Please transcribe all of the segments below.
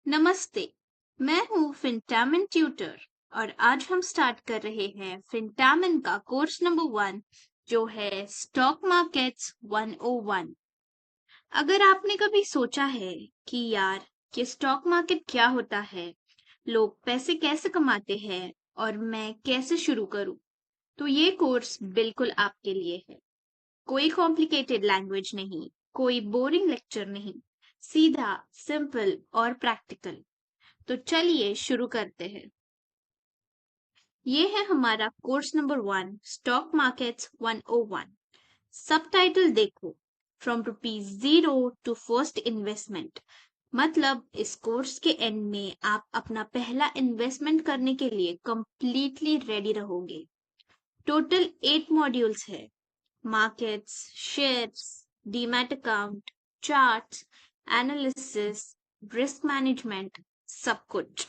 नमस्ते। मैं हूँ फिनटामिन ट्यूटर और आज हम स्टार्ट कर रहे हैं फिनटामिन का कोर्स नंबर 1 जो है स्टॉक मार्केट्स 101। अगर आपने कभी सोचा है कि यार ये स्टॉक मार्केट क्या होता है, लोग पैसे कैसे कमाते हैं और मैं कैसे शुरू करूँ, तो ये कोर्स बिल्कुल आपके लिए है। कोई कॉम्प्लिकेटेड लैंग्वेज नहीं, कोई बोरिंग लेक्चर नहीं, सीधा, सिंपल और प्रैक्टिकल। तो चलिए शुरू करते हैं। ये है हमारा कोर्स नंबर 1 स्टॉक मार्केट्स 101। सब टाइटल देखो, फ्रॉम ₹0 टू फर्स्ट इन्वेस्टमेंट। मतलब इस कोर्स के एंड में आप अपना पहला इन्वेस्टमेंट करने के लिए कंप्लीटली रेडी रहोगे। टोटल 8 मॉड्यूल्स है। Markets, shares, demat account, charts, analysis, risk management, सब कुछ।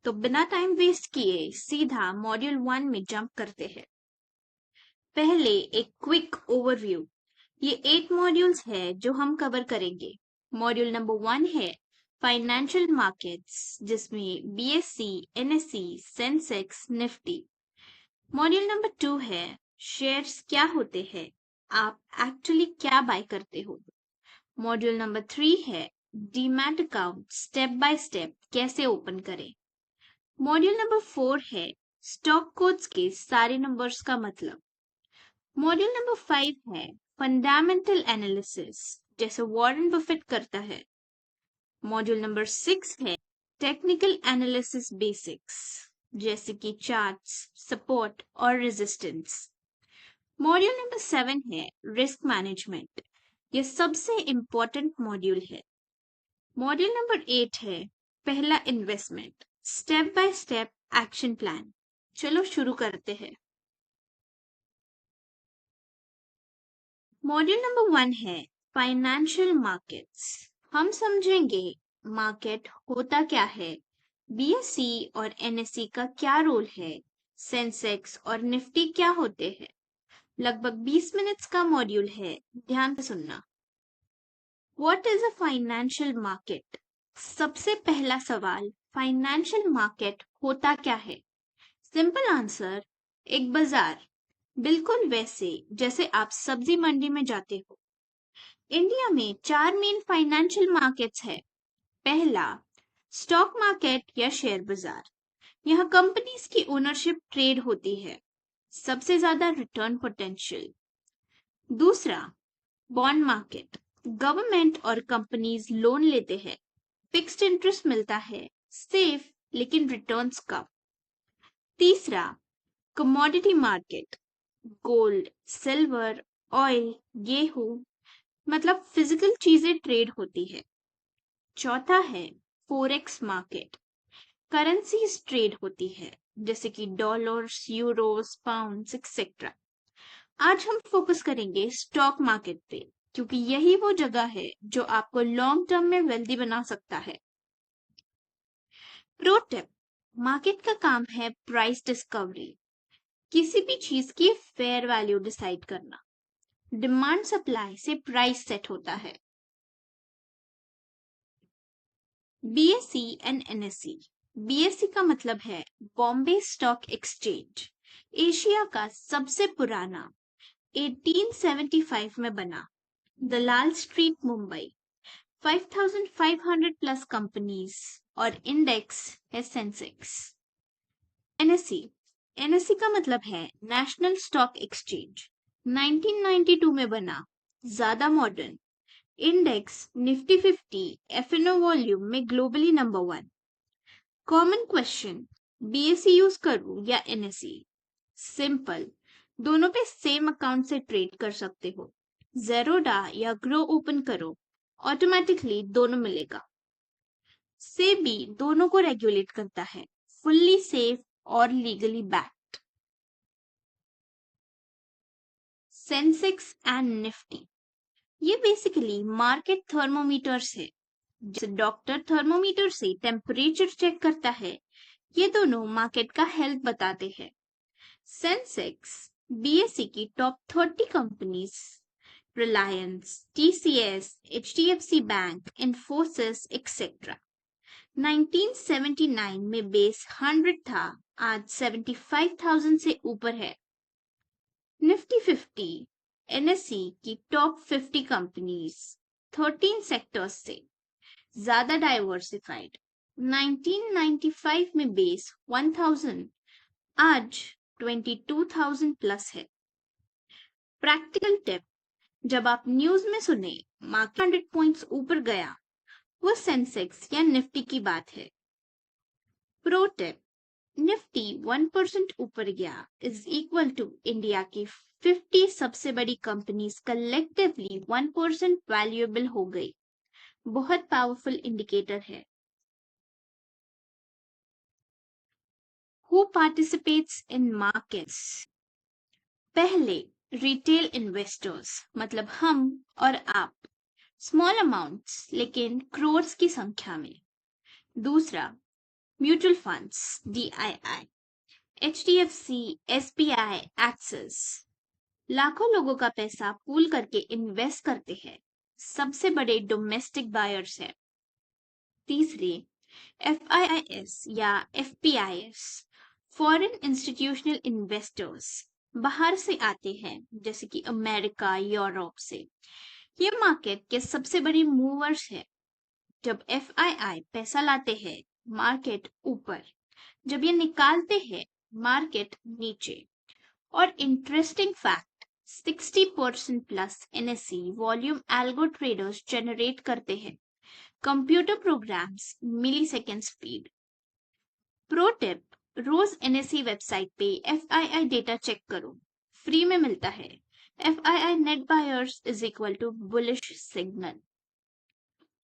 तो बिना टाइम वेस्ट किए सीधा मॉड्यूल 1 में जंप करते हैं। पहले एक क्विक ओवरव्यू। ये 8 मॉड्यूल्स है जो हम कवर करेंगे। मॉड्यूल नंबर 1 है फाइनेंशियल मार्केट्स, जिसमें BSc, NSC, Sensex, Nifty. Module number 2 है शेयर्स क्या होते हैं, आप एक्चुअली क्या बाय करते हो। मॉड्यूल नंबर 3 है demat account step by step कैसे ओपन करें। मॉड्यूल नंबर 4 है स्टॉक कोड्स के सारे नंबर्स का मतलब। मॉड्यूल नंबर 5 है फंडामेंटल एनालिसिस, जैसे वॉरेन बफेट करता है। मॉड्यूल नंबर 6 है टेक्निकल एनालिसिस बेसिक्स, जैसे कि चार्ट्स, सपोर्ट और रेजिस्टेंस। मॉड्यूल नंबर 7 है रिस्क मैनेजमेंट। यह सबसे इंपॉर्टेंट मॉड्यूल है। मॉड्यूल नंबर 8 है पहला investment, step by step action plan. चलो शुरू करते हैं। मॉड्यूल नंबर 1 है फाइनेंशियल मार्केट्स। हम समझेंगे मार्केट होता क्या है, बीएससी और एनएससी का क्या रोल है, सेंसेक्स और निफ्टी क्या होते हैं। लगभग 20 मिनट्स का मॉड्यूल है, ध्यान से सुनना। What is a financial market? सबसे पहला सवाल, फाइनेंशियल मार्केट होता क्या है? सिंपल आंसर, एक बाजार। बिल्कुल वैसे जैसे आप सब्जी मंडी में जाते हो। इंडिया में 4 मेन फाइनेंशियल मार्केट्स है। पहला, स्टॉक मार्केट या शेयर बाजार। यहाँ कंपनीज की ओनरशिप ट्रेड होती है, सबसे ज्यादा रिटर्न पोटेंशियल। दूसरा, बॉन्ड मार्केट। गवर्नमेंट और कंपनीज लोन लेते हैं, फिक्स्ड इंटरेस्ट मिलता है, सेफ लेकिन रिटर्न्स कम। तीसरा, commodity market. Gold, silver, oil, गेहूं, मतलब फिजिकल चीजें ट्रेड होती है। चौथा है फोरेक्स मार्केट। करेंसीज ट्रेड होती है, जैसे कि डॉलर्स, यूरोस, पाउंड्स एक्सेट्रा। आज हम फोकस करेंगे स्टॉक मार्केट पे, क्योंकि यही वो जगह है जो आपको लॉन्ग टर्म में वेल्दी बना सकता है। प्रो टिप, मार्केट का काम है प्राइस डिस्कवरी, किसी भी चीज की फेयर वैल्यू डिसाइड करना। डिमांड सप्लाई से प्राइस सेट होता है। BSc and NSC. बीएससी का मतलब है बॉम्बे स्टॉक एक्सचेंज, एशिया का सबसे पुराना, 1875 में बना। दलाल स्ट्रीट, मुंबई। 5500 प्लस कंपनीज और इंडेक्स है सेंसेक्स। एनएससी। एनएससी का मतलब है नेशनल स्टॉक एक्सचेंज, 1992 में बना, ज्यादा modern. Index Nifty 50 FNO volume में globally number 1। Common question, BSC use करूं या एनएससी? सिंपल, दोनों पे सेम अकाउंट से ट्रेड कर सकते हो। जेरोडा या ग्रो ओपन करो, ऑटोमेटिकली दोनों मिलेगा। सेबी दोनों को रेगुलेट करता है, फुल्ली सेफ और legally backed. Sensex and Nifty, ये बेसिकली मार्केट थर्मोमीटर्स है। जैसे डॉक्टर थर्मोमीटर से टेम्परेचर चेक करता है, ये दोनों मार्केट का हेल्थ बताते हैं। सेंसेक्स बीएससी की top 30 companies, Reliance, TCS, HDFC bank, Infosys etcetera. 1979 में बेस 100 था, आज 75,000 से ऊपर है। निफ्टी 50 एनएसई की टॉप 50 कंपनीज 13 सेक्टर्स से ज्यादा डाइवर्सिफाइड। 1995 में बेस 1000, आज 22,000 प्लस है। प्रैक्टिकल टिप, जब आप न्यूज में सुने मार्केट 100 पॉइंट्स ऊपर गया, वो सेंसेक्स या निफ्टी की बात है। प्रो टिप, निफ्टी 1% ऊपर गया इज इक्वल टू इंडिया की 50 सबसे बड़ी कंपनीज कलेक्टिवली 1% वैल्यूएबल हो गई। बहुत पावरफुल इंडिकेटर है। Who participates in markets? पहले रिटेल इन्वेस्टर्स, मतलब हम और आप, स्मॉल अमाउंट्स लेकिन क्रोर्स की संख्या में। दूसरा, mutual funds, DII, HDFC, SBI, axis, लाखों लोगों का पैसा पूल करके इन्वेस्ट करते हैं, सबसे बड़े डोमेस्टिक बायर्स है। तीसरे, FIIs या FPIs, फॉरेन इंस्टीट्यूशनल इन्वेस्टर्स, बाहर से आते हैं, जैसे कि अमेरिका, यूरोप से। ये मार्केट के सबसे बड़े मूवर्स है। जब FII पैसा लाते हैं, मार्केट ऊपर, जब ये निकालते हैं, मार्केट नीचे। और interesting fact, 60% plus NSE volume algo traders generate करते हैं, computer programs millisecond speed. Pro tip, रोज NSE वेबसाइट पे FII डेटा चेक करो, फ्री में मिलता है। FII net buyers is equal to bullish signal.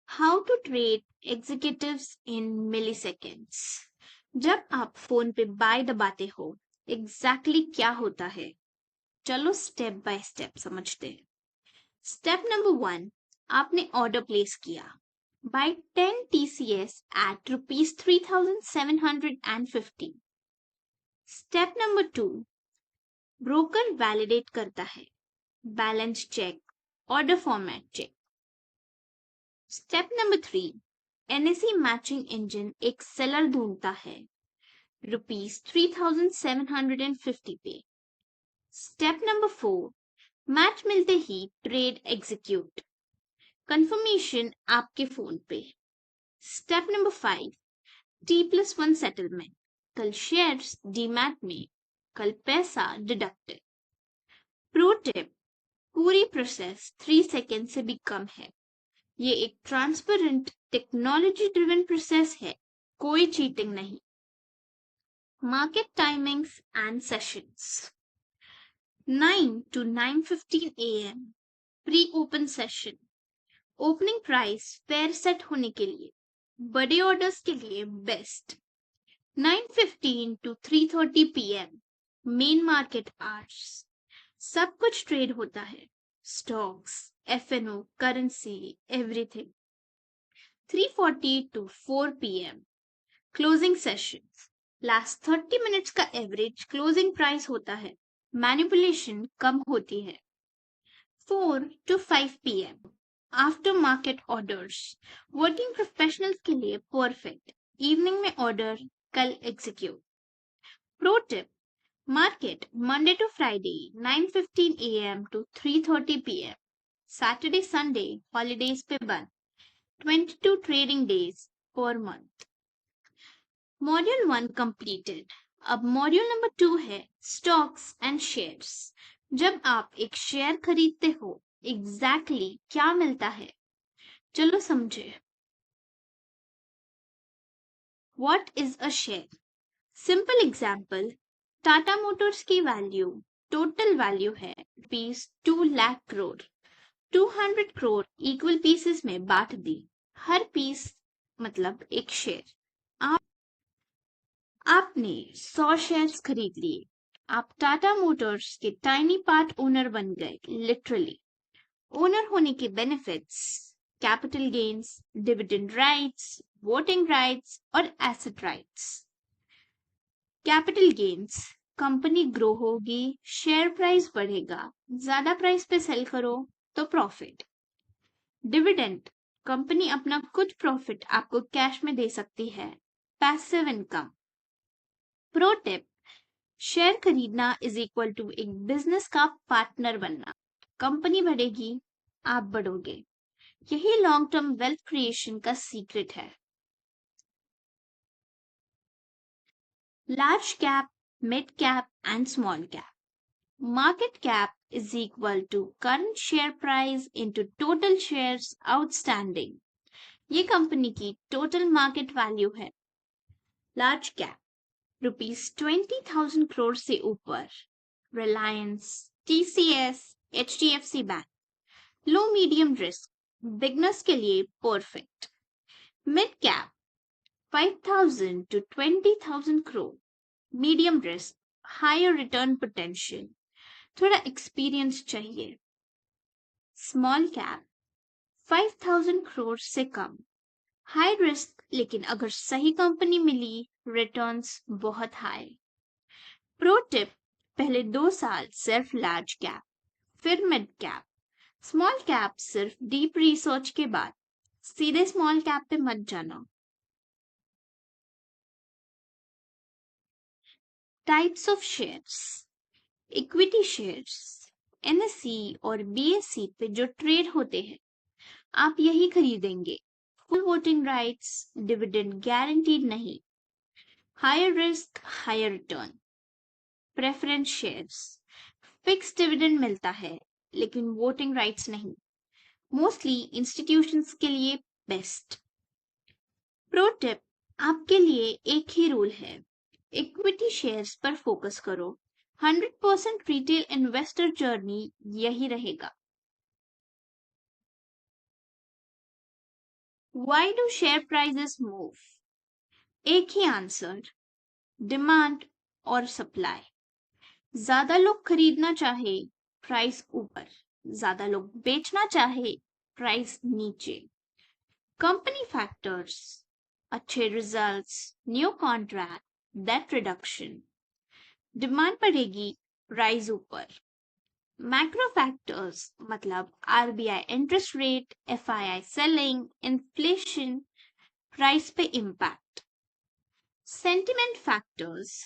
How to trade executives in milliseconds. जब आप फोन पे बाय दबाते हो, एग्जैक्टली क्या होता है? चलो स्टेप बाय स्टेप समझते हैं। स्टेप नंबर 1, आपने ऑर्डर प्लेस किया, buy 10 TCS at rupees 3,750। Step number 2, broker validate करता है, balance check, order format check. Step number 3, NSE matching engine एक सेलर ढूंढता है, रुपीज 3,750 पे। स्टेप नंबर 4, मैच मिलते ही ट्रेड एग्जीक्यूट, कंफर्मेशन आपके फोन पे। स्टेप नंबर 5, T+1 सेटलमेंट, कल शेयर्स डीमैट में, कल पैसा डिडक्टेड। प्रो टिप, पूरी प्रोसेस 3 सेकेंड से भी कम है। ये एक ट्रांसपेरेंट टेक्नोलॉजी ड्रिवन प्रोसेस है, कोई चीटिंग नहीं। Market timings and sessions, 9 to 9:15 AM pre open session, opening price fair set होने के लिए, बड़े ऑर्डर्स के लिए best. 9:15 to 3:30 PM main market hours, सब कुछ ट्रेड होता है, stocks, FNO, currency, everything. 3:40 to 4 PM closing sessions, last 30 minutes का एवरेज क्लोजिंग प्राइस होता है, मैनिपुलेशन कम होती है। 4 to 5 PM after market orders, working professionals के लिए परफेक्ट, इवनिंग में ऑर्डर, कल एग्जीक्यूट। Pro tip, market Monday to Friday 9:15 AM to 3:30 PM, Saturday Sunday holidays पे बंद, 22 trading days per month. Module 1 completed. अब मॉड्यूल नंबर 2 है स्टॉक्स एंड शेयर्स। जब आप एक शेयर खरीदते हो, एग्जैक्टली क्या मिलता है? चलो समझे। What is a share? Simple example, Tata Motors की वैल्यू, टोटल वैल्यू है ₹2 लाख करोड़। 200 करोड़ इक्वल पीसेस में बांट दी, हर पीस मतलब एक शेयर। आपने 100 शेयर्स खरीद लिए, आप टाटा मोटर्स के टाइनी पार्ट ओनर बन गए, लिटरली। ओनर होने के benefits, capital gains, dividend rights, voting rights और asset rights. Capital gains, company grow होगी, शेयर प्राइस बढ़ेगा, ज्यादा प्राइस पे सेल करो तो प्रॉफिट। डिविडेंड, कंपनी अपना कुछ प्रॉफिट आपको कैश में दे सकती है, passive income. Pro tip, share खरीदना इज इक्वल टू एक बिजनेस का पार्टनर बनना। कंपनी बढ़ेगी, आप बढ़ोगे। यही लॉन्ग टर्म वेल्थ क्रिएशन का सीक्रेट है। Large cap, mid cap and small cap. Market cap is equal to current share price into total shares outstanding. ये कंपनी की टोटल मार्केट वैल्यू है। लार्ज कैप ₹20,000 करोड़ से ऊपर, Reliance, TCS, HDFC bank. Low medium risk, beginners के लिए perfect. Mid cap 5,000 to 20,000 crore, medium risk, higher return potential, थोड़ा experience चाहिए। स्मॉल कैप 5,000 करोड़ से कम, हाई रिस्क, लेकिन अगर सही कंपनी मिली, रिटर्न्स बहुत हाई। प्रो टिप, पहले 2 साल सिर्फ लार्ज कैप, फिर मिड कैप, स्मॉल कैप सिर्फ डीप रिसर्च के बाद। सीधे स्मॉल कैप पे मत जाना। Types of shares. Equity shares NSE और BSE पे जो ट्रेड होते हैं, आप यही खरीदेंगे। Full voting rights, dividend guaranteed नहीं, higher risk higher return. Preference shares, fix dividend मिलता है लेकिन वोटिंग राइट्स नहीं, मोस्टली इंस्टीट्यूशंस के लिए बेस्ट। प्रो टिप, आपके लिए एक ही रूल है, इक्विटी शेयर्स पर फोकस करो। 100% रिटेल इन्वेस्टर जर्नी यही रहेगा। Why do share prices move? एक ही आंसर, डिमांड और सप्लाई। ज्यादा लोग खरीदना चाहे, प्राइस ऊपर, ज्यादा लोग बेचना चाहे, प्राइस नीचे। कंपनी फैक्टर्स, अच्छे results, new contract, debt reduction. Demand बढ़ेगी, प्राइस ऊपर। मैक्रो फैक्टर्स मतलब RBI interest rate, FII selling, inflation, price पे impact. Sentiment factors,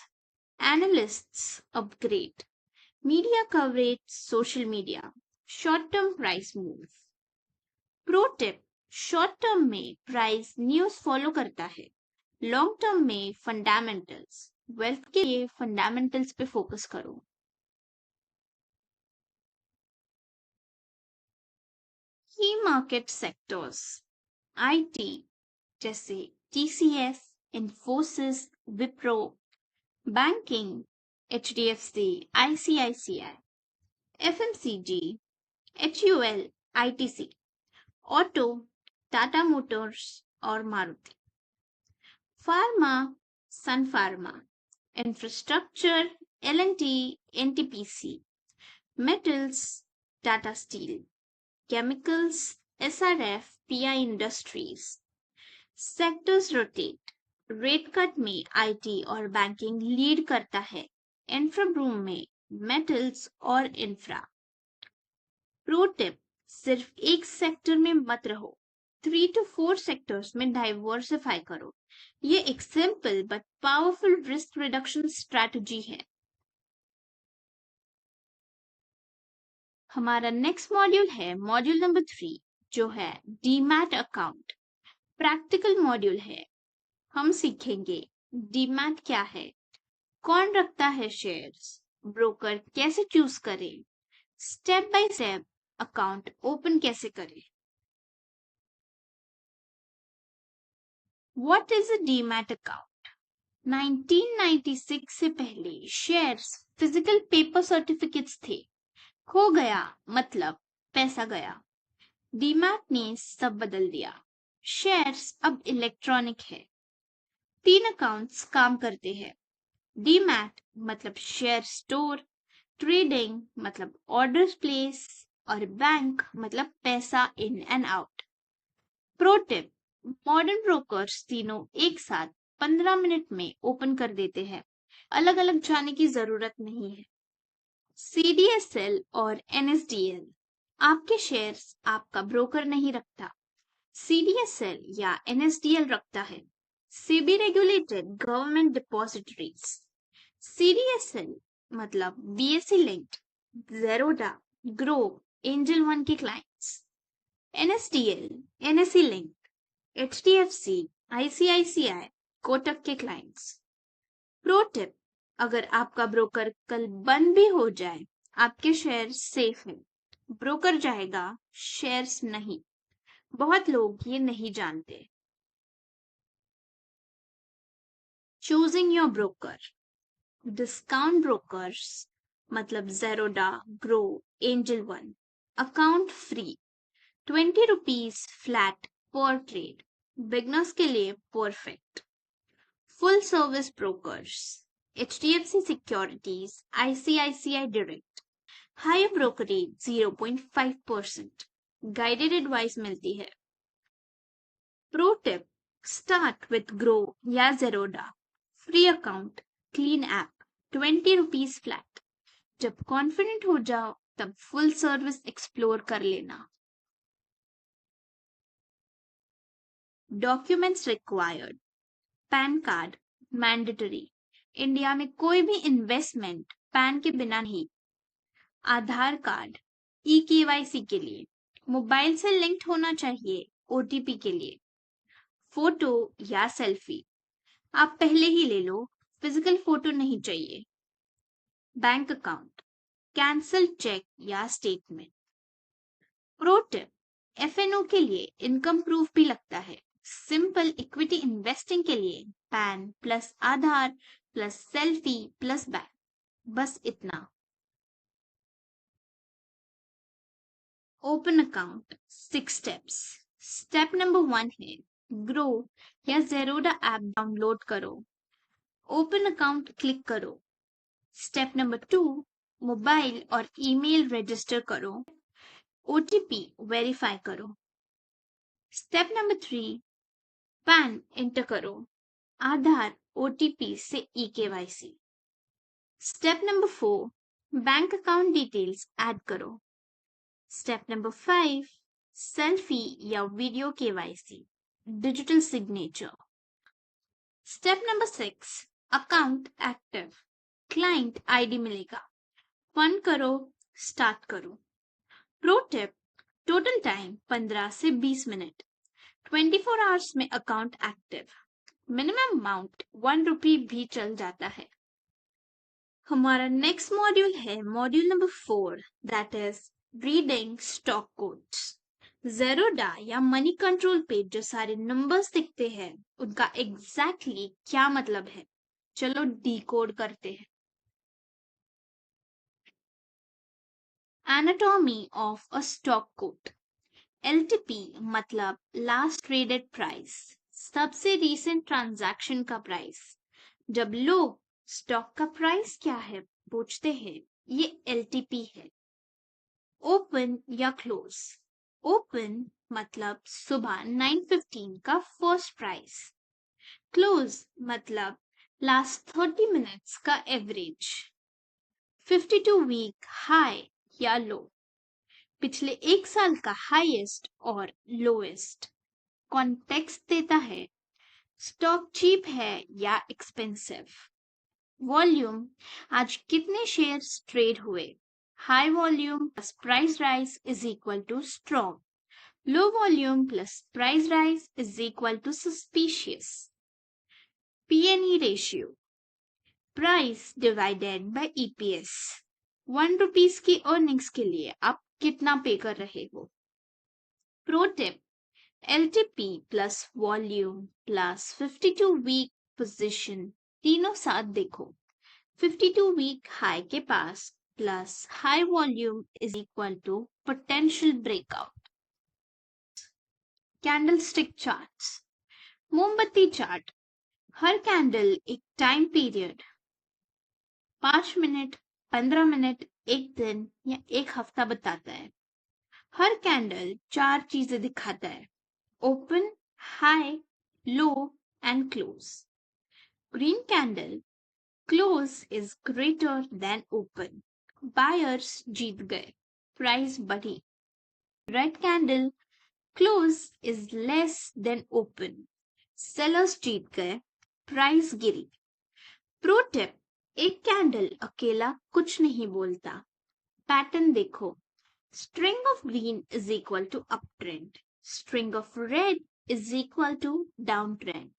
analysts upgrade, media coverage, social media, short term price move. Pro tip, short term में price news follow करता है, long term में fundamentals. Wealth के लिए fundamentals पे focus करो। Key market sectors, IT जैसे TCS, Infosys, Wipro. Banking, HDFC, ICICI, FMCG, HUL, ITC। Auto, Tata Motors और Maruti. Pharma, Sun Pharma. Infrastructure, L&T, NTPC। Metals, Tata Steel. Chemicals, SRF, PI Industries. Sectors rotate, rate cut में IT और banking lead करता है, infra boom में metals और infra. Pro tip, सिर्फ एक sector में मत रहो, 3 to 4 सेक्टर्स में डाइवर्सिफाई करो। ये एक simple but powerful risk reduction strategy है। हमारा नेक्स्ट मॉड्यूल है मॉड्यूल नंबर 3, जो है डीमैट अकाउंट। प्रैक्टिकल मॉड्यूल है। हम सीखेंगे डीमैट क्या है, कौन रखता है शेयर्स, ब्रोकर कैसे चूज करें, step by step account open कैसे करें। What is a demat account? 1996 से पहले शेयर्स फिजिकल पेपर सर्टिफिकेट्स थे। खो गया मतलब पैसा गया। डीमैट ने सब बदल दिया। शेयर्स अब इलेक्ट्रॉनिक है। 3 अकाउंट्स काम करते हैं। डीमैट मतलब शेयर स्टोर, ट्रेडिंग मतलब ऑर्डर्स प्लेस, और बैंक मतलब पैसा in and out. Pro tip, modern brokers तीनों एक साथ 15 मिनट में ओपन कर देते हैं, अलग अलग जाने की जरूरत नहीं है। CDSL और NSDL, आपके शेयर्स आपका ब्रोकर नहीं रखता, CDSL या NSDL रखता है SEBI regulated government depositories. CDSL मतलब BSE linked, Zerodha, Groww, Angel One के clients. NSDL NSE linked, HDFC, ICICI, Kotak के क्लाइंट्स। प्रो टिप, अगर आपका ब्रोकर कल बंद भी हो जाए आपके शेयर सेफ है। ब्रोकर जाएगा, शेयर्स नहीं। बहुत लोग ये नहीं जानते। Choosing your broker. Discount brokers मतलब Zerodha, Groww, Angel One, account free, 20 rupees flat पर ट्रेड, बिगनर्स के लिए perfect. Full service brokers, HDFC Securities, ICICI Direct, higher brokerage 0.5%, guided advice मिलती है। Pro tip, start with Groww या Zerodha, free account, clean app, 20 rupees flat. जब confident हो जाओ तब फुल सर्विस एक्सप्लोर कर लेना। Documents required. Pan card mandatory, India में कोई भी इन्वेस्टमेंट पैन के बिना नहीं। आधार कार्ड eKYC के लिए, मोबाइल से लिंक्ड होना चाहिए OTP के लिए। फोटो या सेल्फी आप पहले ही ले लो, फिजिकल फोटो नहीं चाहिए। बैंक अकाउंट, कैंसल चेक या स्टेटमेंट। प्रो टिप, FNO के लिए इनकम प्रूफ भी लगता है। सिंपल इक्विटी इन्वेस्टिंग के लिए पैन प्लस आधार प्लस सेल्फी प्लस बैंक, बस इतना। Open account 6 steps. Step number 1 है ग्रो या जेरोडा ऐप डाउनलोड करो, ओपन अकाउंट क्लिक करो। स्टेप नंबर 2, मोबाइल और ईमेल रजिस्टर करो, OTP वेरीफाई करो। स्टेप नंबर 3, पैन एंटर करो, आधार OTP से eKYC। Step number 4, bank account details add करो। स्टेप नंबर 5, सेल्फी या video KYC, digital signature. Step number 6, account active, client ID मिलेगा, fund करो, start करो। Pro tip, total time 15 से 20 minute, 24 hours में account active, minimum amount 1 रुपी भी चल जाता है। हमारा नेक्स्ट मॉड्यूल है module number 4, that is reading stock codes. Zerodha या मनी कंट्रोल पे जो सारे नंबर्स दिखते हैं उनका एग्जैक्टली क्या मतलब है, चलो डिकोड करते हैं। Anatomy of a stock code. LTP मतलब लास्ट ट्रेडेड प्राइस, सबसे रीसेंट ट्रांजैक्शन का प्राइस। जब लोग स्टॉक का प्राइस क्या है पूछते हैं, ये LTP है। ओपन या क्लोज। ओपन मतलब सुबह 9:15 का फर्स्ट प्राइस, क्लोज मतलब लास्ट 30 मिनट्स का एवरेज। 52 वीक हाई या लो, पिछले एक साल का हाईएस्ट और लोएस्ट। कॉन्टेक्स्ट देता है, स्टॉक चीप है या एक्सपेंसिव। वॉल्यूम, आज कितने शेयर्स ट्रेड हुए। High volume plus price rise is equal to strong, low volume plus price rise is equal to suspicious. PNE ratio, price divided by EPS, 1 rupees की earnings के लिए आप कितना पे कर रहे हो। Pro tip, LTP plus volume plus 52 week position तीनों साथ देखो। 52 वीक हाई के पास plus high volume is equal to potential breakout. Candle stick charts, मोमबत्ती चार्ट, हर कैंडल एक टाइम पीरियड 5 मिनट, 15 मिनट, एक दिन या एक हफ्ता बताता है। हर कैंडल 4 चीजें दिखाता है, open, high, low and close. Green candle, close is greater than open, buyers जीत गए, प्राइस बढ़ी। Red candle, close is less than open, sellers जीत गए, प्राइस गिरी। प्रो टिप, एक कैंडल अकेला कुछ नहीं बोलता, पैटर्न देखो। String of green is equal to up trend, string of red is equal to down trend.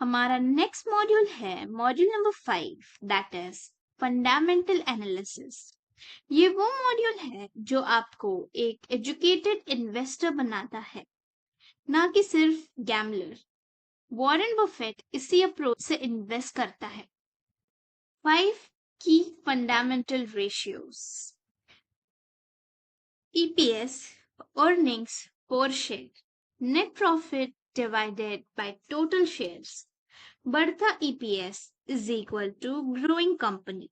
हमारा नेक्स्ट मॉड्यूल है module number 5, that is fundamental analysis. ये वो मॉड्यूल है जो आपको एक एजुकेटेड इन्वेस्टर बनाता है, ना कि सिर्फ गैम्बलर। वॉरेन बफेट इसी अप्रोच से इन्वेस्ट करता है। 5 की fundamental ratios. EPS, earnings per share, net profit divided by total shares। बढ़ता EPS is equal to growing company,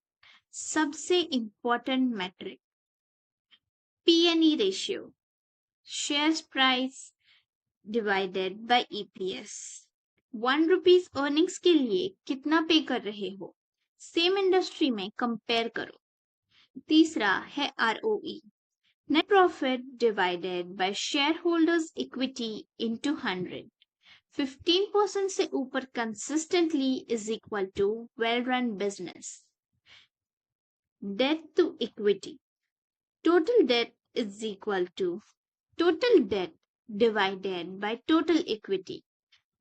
सबसे important metric। P/E ratio, shares price divided by EPS। 1 rupees earnings के लिए कितना pay कर रहे हो, सेम इंडस्ट्री में compare करो। तीसरा है ROE, net profit divided by share holders equity into 100। 15% से ऊपर consistently is equal to well run business. Debt to equity, total debt is equal to total debt divided by total equity.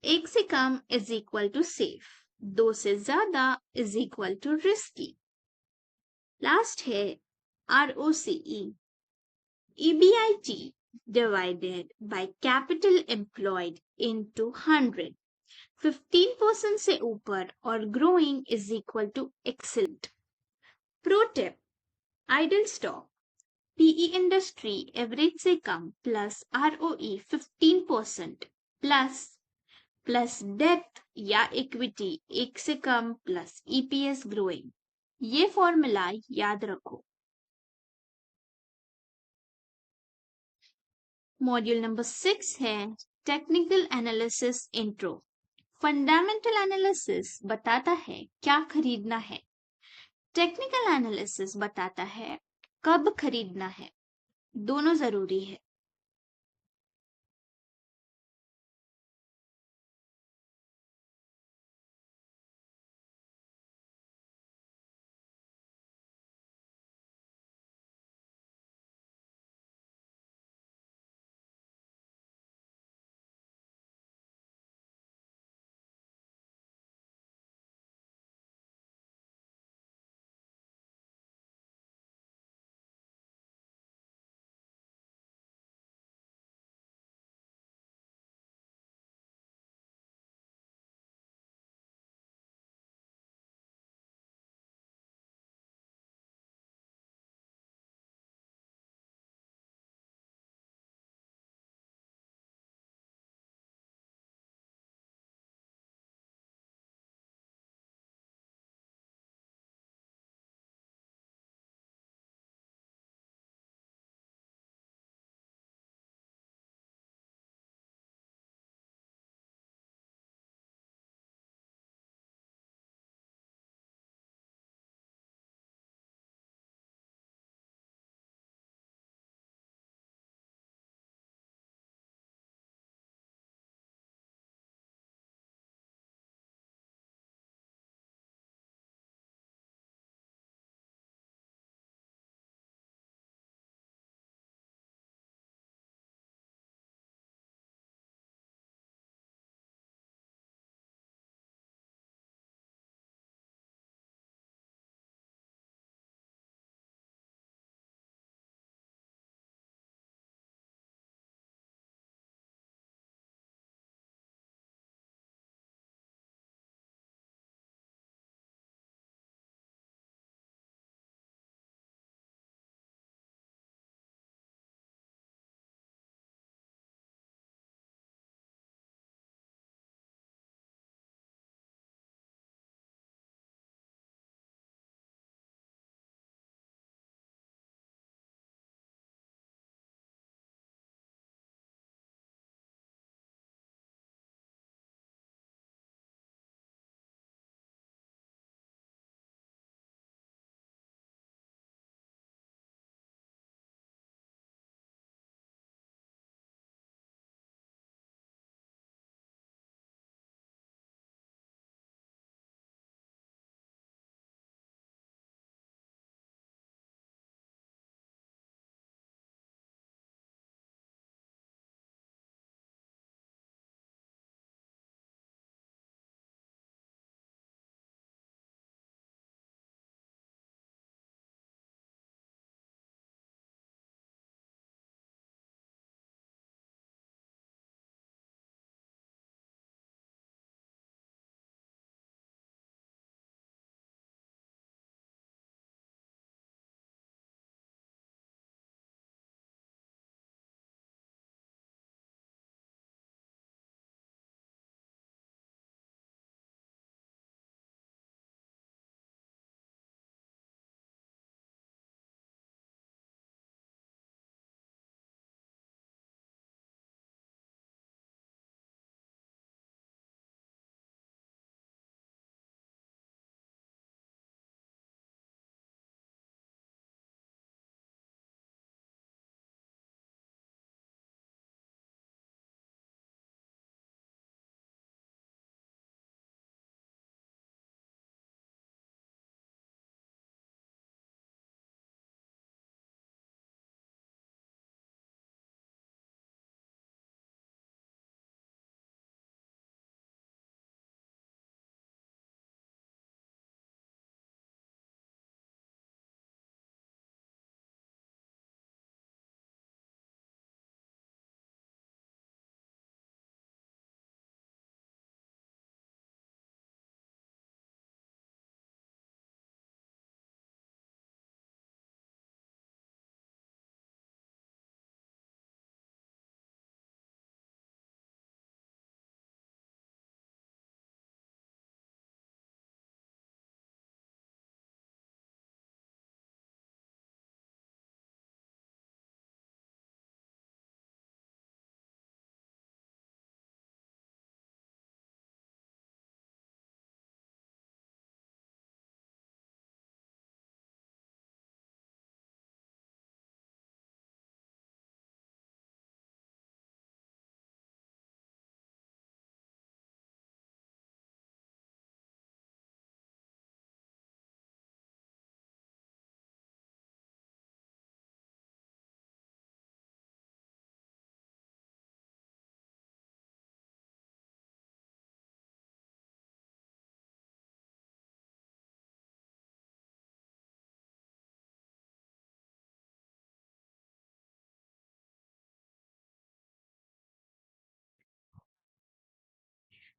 1 से कम is equal to safe, 2 से ज्यादा is equal to risky. Last है ROCE, EBIT divided by capital employed into 100। 15% से ऊपर और growing is equal to excellent। Pro tip, idle stock, PE industry average से कम plus ROE 15% plus death या equity 1 से कम plus EPS growing. ये formula याद रखो। मॉड्यूल नंबर 6 है technical analysis intro. Fundamental analysis बताता है क्या खरीदना है, टेक्निकल एनालिसिस बताता है कब खरीदना है। दोनों जरूरी है।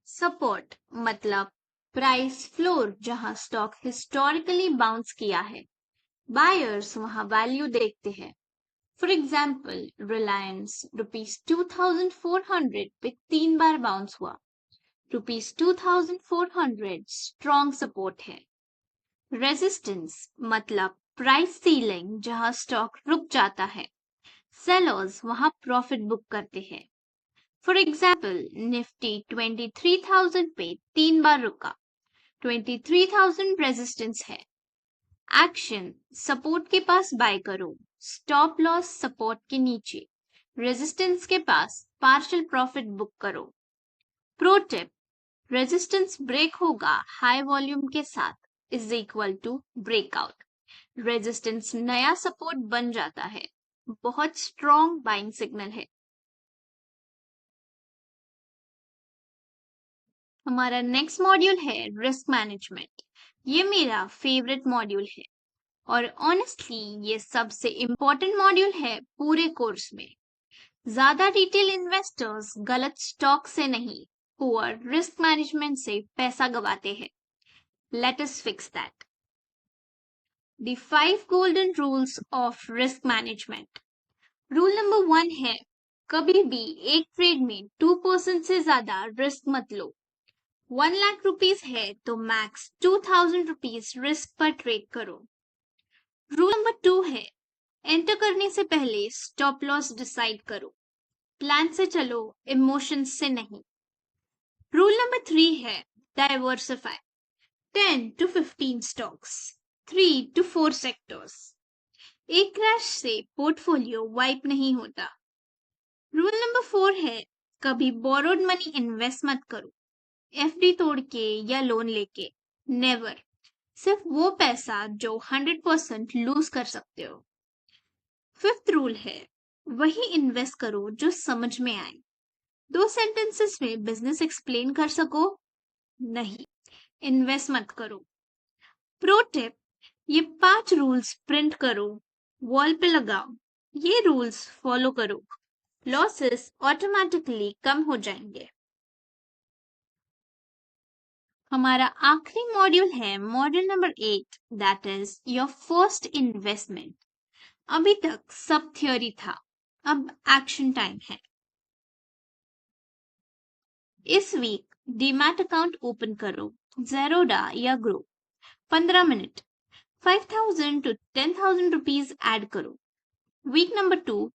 सपोर्ट मतलब प्राइस फ्लोर, जहां स्टॉक हिस्टोरिकली बाउंस किया है। बायर्स वहां वैल्यू देखते हैं। फॉर एग्जाम्पल रिलायंस ₹2400 पे 3 बार बाउंस हुआ। ₹2400 स्ट्रॉन्ग सपोर्ट है। रेजिस्टेंस मतलब प्राइस सीलिंग, जहां स्टॉक रुक जाता है। सेलर्स वहां प्रॉफिट बुक करते हैं। फॉर एग्जाम्पल निफ्टी 23,000 पे 3 बार रुका। 23,000 रेजिस्टेंस है। एक्शन सपोर्ट के पास बाय करो, स्टॉप लॉस सपोर्ट के नीचे, रेजिस्टेंस के पास पार्शियल प्रॉफिट बुक करो। प्रो टिप, रेजिस्टेंस ब्रेक होगा हाई वॉल्यूम के साथ is equal to breakout. Resistance नया सपोर्ट बन जाता है। बहुत स्ट्रॉन्ग बाइंग सिग्नल है। हमारा नेक्स्ट मॉड्यूल है रिस्क मैनेजमेंट। ये मेरा फेवरेट मॉड्यूल है और ऑनेस्टली ये सबसे इम्पोर्टेंट मॉड्यूल है पूरे कोर्स में। ज्यादा रिटेल इन्वेस्टर्स गलत स्टॉक से नहीं, पुअर रिस्क मैनेजमेंट से पैसा गवाते हैं। Let us fix that. The 5 golden rules of risk management. Rule number 1 है कभी भी एक ट्रेड में 2% से ज्यादा रिस्क मत लो। 1 लाख रुपीज है तो मैक्स 2000 रुपीज रिस्क पर ट्रेड करो। रूल नंबर 2 है एंटर करने से पहले स्टॉप लॉस डिसाइड करो। प्लान से चलो, इमोशंस से नहीं। रूल नंबर 3 है diversify 10 to 15 stocks, 3 to 4 sectors. एक क्रैश से पोर्टफोलियो वाइप नहीं होता। रूल नंबर 4 है कभी बोरोड मनी इन्वेस्ट मत करो, एफडी तोड़ के या लोन लेके। नेवर। सिर्फ वो पैसा जो 100% लूज कर सकते हो। फिफ्थ रूल है वही इन्वेस्ट करो जो समझ में आए। 2 सेंटेंसेस में बिजनेस एक्सप्लेन कर सको? नहीं, इन्वेस्ट मत करो। प्रो टिप, ये 5 रूल्स प्रिंट करो, वॉल पे लगाओ। ये रूल्स फॉलो करो, लॉसेस ऑटोमेटिकली कम हो जाएंगे। हमारा आखिरी मॉड्यूल है module number 8, that is your first investment. अभी तक सब थ्योरी था, अब एक्शन टाइम है। इस वीक डीमैट अकाउंट ओपन करो, ज़ेरोडा या grow. 15 minute, 5,000 to 10,000 rupees add करो। वीक नंबर 2,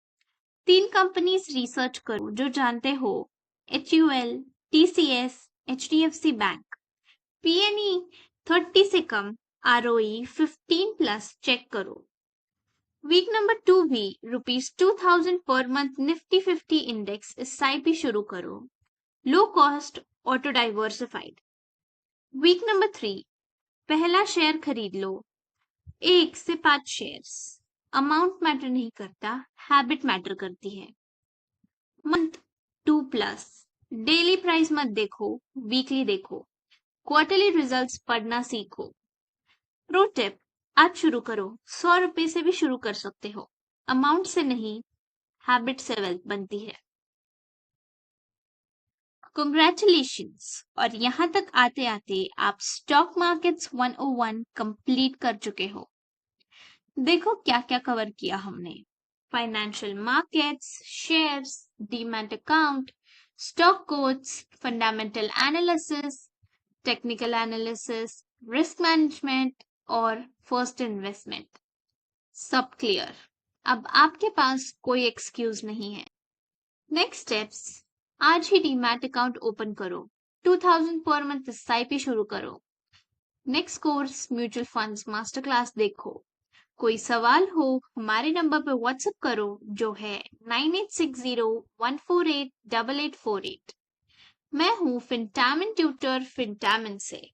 3 कंपनीज रिसर्च करो जो जानते हो, HUL, TCS, HDFC bank. PNE 30 से कम, ROE 15+ चेक करो। वीक नंबर 2 भी ₹2000 per month Nifty 50 index SIP शुरू करो, low cost auto diversified. Week number 3, पहला शेयर खरीद लो, 1 से 5 शेयर्स। अमाउंट मैटर नहीं करता, हैबिट मैटर करती है। मंथ 2+, डेली प्राइस मत देखो, वीकली देखो। क्वार्टरली रिजल्ट्स पढ़ना सीखो। प्रो टिप, आज शुरू करो, 100 रुपए से भी शुरू कर सकते हो। अमाउंट से नहीं, हैबिट से वेल्थ बनती है। Congratulations! और यहाँ तक आते आते आप स्टॉक मार्केट्स 101 कंप्लीट कर चुके हो। देखो क्या क्या कवर किया हमने। Financial markets, shares, demat account, stock codes, fundamental analysis, technical analysis, risk management और फर्स्ट इन्वेस्टमेंट। सब क्लियर। अब आपके पास कोई एक्सक्यूज नहीं है। नेक्स्ट स्टेप्स, आज ही डीमैट अकाउंट ओपन करो, 2000 पर मंथ SIP शुरू करो। Next course mutual funds master class देखो। कोई सवाल हो हमारे नंबर पे व्हाट्सएप करो जो है 9860148848। मैं हूँ फिनटैमन ट्यूटर फिनटैमन से।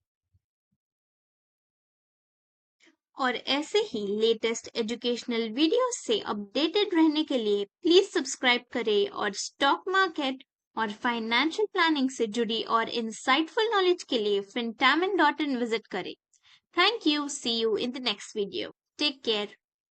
और ऐसे ही लेटेस्ट एजुकेशनल वीडियोस से अपडेटेड रहने के लिए प्लीज सब्सक्राइब करें और स्टॉक मार्केट और फाइनेंशियल प्लानिंग से जुड़ी और इंसाइटफुल नॉलेज के लिए fintamin.in विजिट करें। Thank you, see you in the next video. Take care.